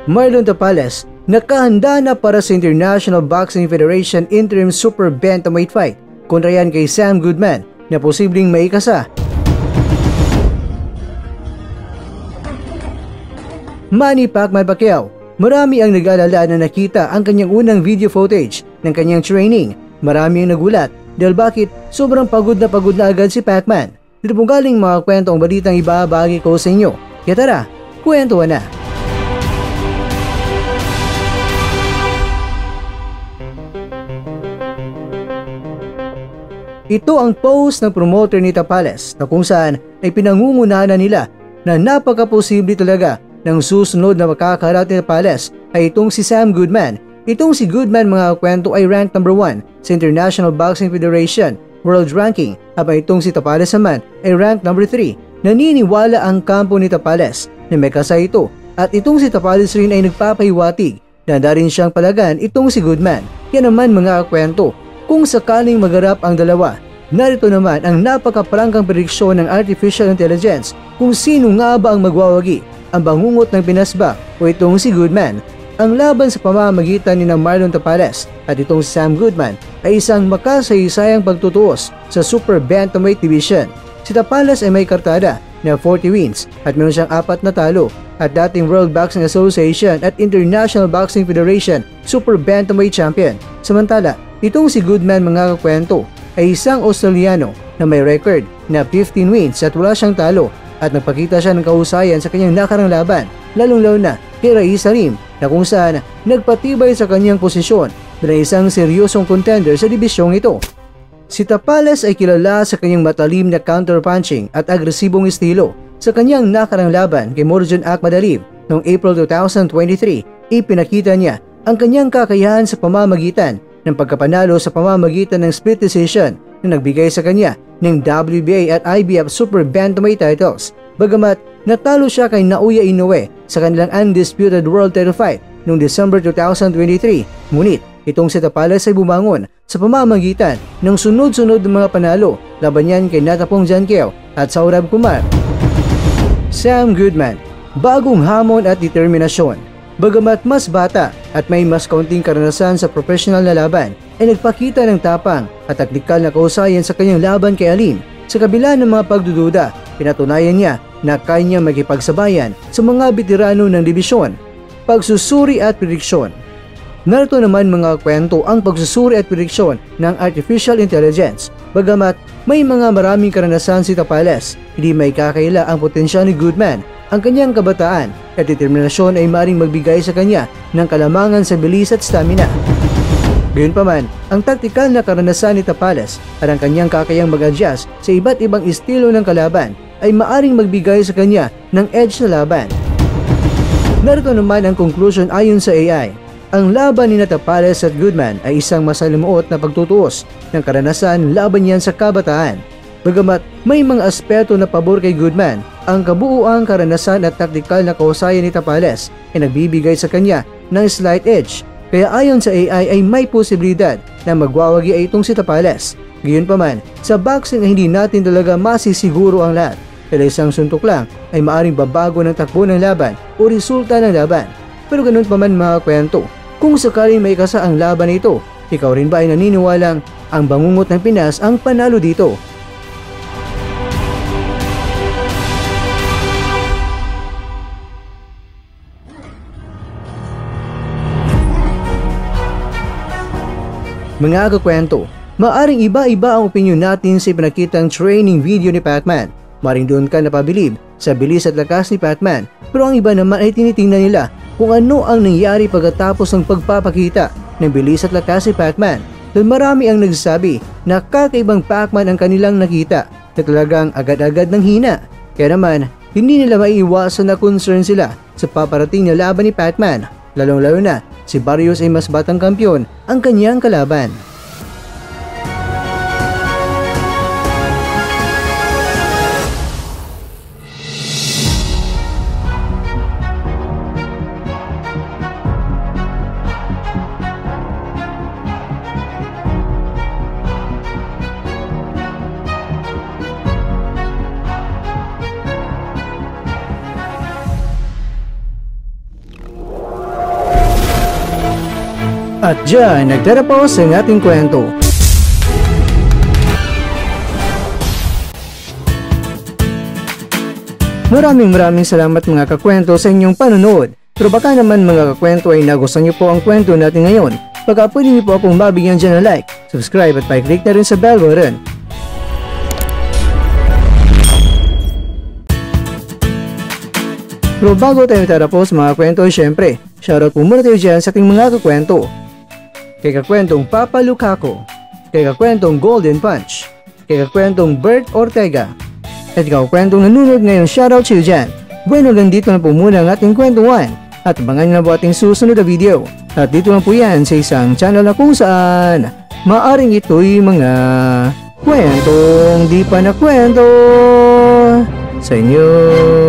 Marlon Tapales, nakahanda na para sa International Boxing Federation Interim Super Bantamweight fight kontra yan kay Sam Goodman na posibleng maikasa. Manny Pacquiao, marami ang nag-alala na nakita ang kanyang unang video footage ng kanyang training. Marami ang nagulat dahil bakit sobrang pagod na agad si Pacman. Dito po galing mga kwentong balitang ibabagi ko sa inyo. Kaya tara, kwentuhan na. Ito ang post ng promoter ni Tapales na kung saan ay pinangungunahan nila na napaka-posible talaga ng susunod na makakaharap ni Tapales ay itong si Sam Goodman. Itong si Goodman mga kwento ay ranked number 1 sa International Boxing Federation World Ranking habang itong si Tapales naman ay ranked number 3. Naniniwala ang kampo ni Tapales na may kasa ito at itong si Tapales rin ay nagpapahiwatig na rin siyang palagan itong si Goodman. Yan naman mga kwento. Kung sakaling magarap ang dalawa, narito naman ang napakaprangkang prediksyon ng artificial intelligence kung sino nga ba ang magwawagi, ang bangungot ng pinasbak o itong si Goodman. Ang laban sa pamamagitan ni Marlon Tapales at itong si Sam Goodman ay isang makasaysayang pagtutuos sa Super Bantamweight Division. Si Tapales ay may kartada na 40 wins at meron siyang 4 na talo at dating World Boxing Association at International Boxing Federation Super Bantamweight Champion. Samantala, itong si Goodman mga kakwento ay isang Australiano na may record na 15 wins at wala siyang talo at nagpakita siya ng kahusayan sa kanyang nakarang laban, lalong-lalo na kay Rais Salim na kung saan nagpatibay sa kanyang posisyon bilang isang seryosong contender sa dibisyong ito. Si Tapales ay kilala sa kanyang matalim na counter-punching at agresibong estilo. Sa kanyang nakarang laban kay Morjan Akhmadaliev noong April 2023, ipinakita niya ang kanyang kakayahan sa pamamagitan ng pagkapanalo sa pamamagitan ng split decision na nagbigay sa kanya ng WBA at IBF Super Bantamweight titles. Bagamat natalo siya kay Naoya Inoue sa kanilang undisputed world title fight noong December 2023, ngunit itong si Tapales ay bumangon sa pamamagitan ng sunod-sunod ng mga panalo laban yan kay Natapong Jankeo at Saurabh Kumar. Sam Goodman, bagong hamon at determinasyon. Bagamat mas bata at may mas kaunting karanasan sa professional na laban, ay nagpakita ng tapang at taktikal na kahusayan sa kanyang laban kay Alim. Sa kabila ng mga pagdududa, pinatunayan niya na kaya niyang makipagsabayan sa mga veterano ng dibisyon. Pagsusuri at prediksyon. Narito naman mga kwento ang pagsusuri at prediksyon ng artificial intelligence. Bagamat may mga maraming karanasan si Tapales, hindi may kakaila ang potensyal ni Goodman. Ang kanyang kabataan at determinasyon ay maring magbigay sa kanya ng kalamangan sa bilis at stamina. Gayunpaman, ang taktikal na karanasan ni Tapales at ang kanyang kakayang mag-adjust sa iba't ibang estilo ng kalaban ay maaring magbigay sa kanya ng edge sa laban. Narito naman ang conclusion ayon sa AI. Ang laban ni Tapales at Goodman ay isang masalimuot na pagtutuos ng karanasan laban yan sa kabataan. Bagamat may mga aspeto na pabor kay Goodman, ang kabuuang karanasan at taktikal na kahusayan ni Tapales ay nagbibigay sa kanya ng slight edge. Kaya ayon sa AI ay may posibilidad na magwawagi ay itong si Tapales. Gayunpaman, sa boxing ay hindi natin talaga masisiguro ang lahat. Dahil isang suntok lang ay maaring babago ng takbo ng laban o resulta ng laban. Pero ganun pa man mga kwento, kung sakaling may kasa ang laban ito, ikaw rin ba ay naniniwalang ang bangungot ng Pinas ang panalo dito? Mga kakwento, maaring iba-iba ang opinyon natin sa ipinakitang training video ni Pacman. Maring doon ka napabilib sa bilis at lakas ni Pacman, pero ang iba naman ay tinitingnan nila kung ano ang nangyari pagkatapos ng pagpapakita ng bilis at lakas ni Pacman. Dahil marami ang nagsasabi na kakaibang Pacman ang kanilang nakita na talagang agad-agad ng hina. Kaya naman, hindi nila maiiwasan na concern sila sa paparating na laban ni Pacman. Lalong-lalo na, si Barrios ay mas batang kampyon ang kanyang kalaban. At dyan nagtatapos ang ating kwento. Maraming salamat mga kakwento sa inyong panonood. Pero baka naman mga kakwento ay nagustuhan niyo po ang kwento natin ngayon. Baka pwede niyo po akong mabigyan dyan ng like, subscribe at pa-click na rin sa bell button. Pero bago tayo tatapos mga kwento, syempre, shoutout po muna tayo dyan sa ating mga kakwento. Kay kakwentong Papa Lukaku, kay kakwentong Golden Punch, kay kakwentong Bert Ortega, at kakwentong nanonood ngayon, shoutout sa iyo dyan. Bueno, hanggang dito na po muna ang ating kwentuhan. At abangan nyo na po ating susunod na video. At dito lang po yan sa isang channel na kung saan maaring ito'y mga kwentong di pa na kwento sa inyo.